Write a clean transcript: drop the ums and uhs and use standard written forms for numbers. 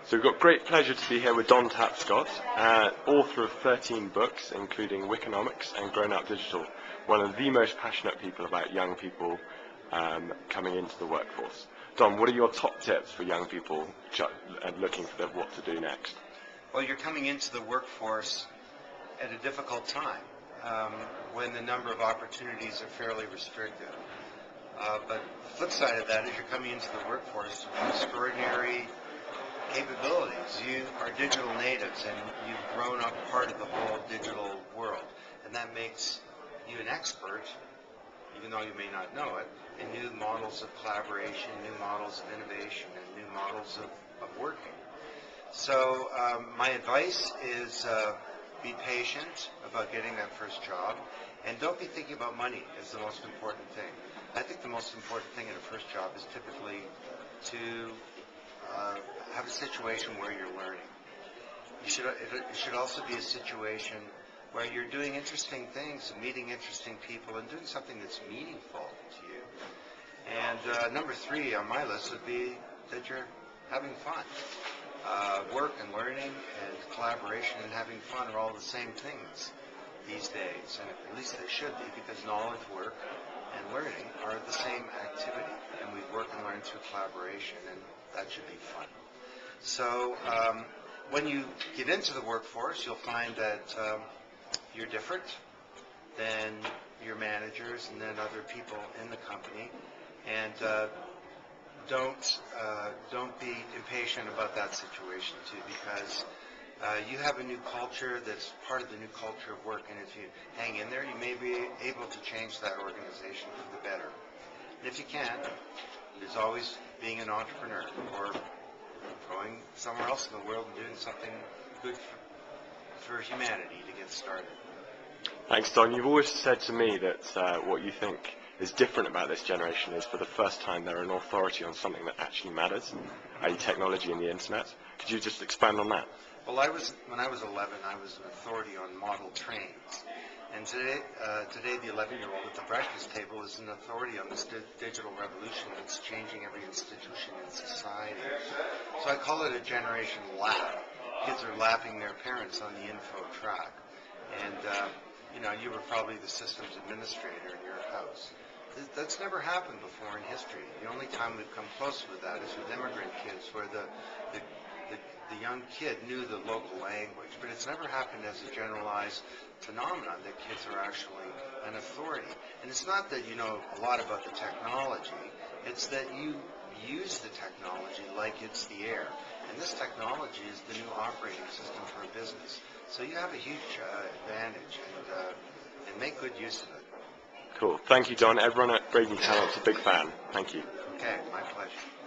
So we've got great pleasure to be here with Don Tapscott, author of 13 books, including Wikonomics and Grown Up Digital, one of the most passionate people about young people coming into the workforce. Don, what are your top tips for young people looking for what to do next? Well, you're coming into the workforce at a difficult time when the number of opportunities are fairly restricted. But the flip side of that is you're coming into the workforce with extraordinary capabilities. You are digital natives and you've grown up part of the whole digital world. And that makes you an expert, even though you may not know it, in new models of collaboration, new models of innovation, and new models of working. So my advice is be patient about getting that first job, and don't be thinking about money as the most important thing. I think the most important thing in a first job is typically to have a situation where you're learning. It should also be a situation where you're doing interesting things, meeting interesting people, and doing something that's meaningful to you. And number 3 on my list would be that you're having fun. Work and learning and collaboration and having fun are all the same things these days, and at least they should be, because knowledge, work, and learning are the same activity, and we work and learn through collaboration, and that should be fun. So when you get into the workforce, you'll find that you're different than your managers and then other people in the company, and don't be impatient about that situation too, because you have a new culture that's part of the new culture of work, and if you hang in there, you may be able to change that organization for the better. And if you can't, there's always being an entrepreneur or going somewhere else in the world and doing something good for humanity to get started. Thanks, Don. You've always said to me that what you think is different about this generation is for the first time they're an authority on something that actually matters, i.e. technology and the internet. Could you just expand on that? Well, when I was 11, I was an authority on model trains. And today the 11-year-old at the breakfast table is an authority on this digital revolution that's changing every institution in society. So I call it a generation lap. Kids are lapping their parents on the info track. And, you were probably the systems administrator in your house. That's never happened before in history. The only time we've come close with that is with immigrant kids, where the young kid knew the local language. But it's never happened as a generalized phenomenon that kids are actually an authority. And it's not that you know a lot about the technology, it's that you use the technology like it's the air. And this technology is the new operating system for a business. So you have a huge advantage, and make good use of it. Cool. Thank you, Don. Everyone at Brady Talent's a big fan. Thank you. Okay, my pleasure.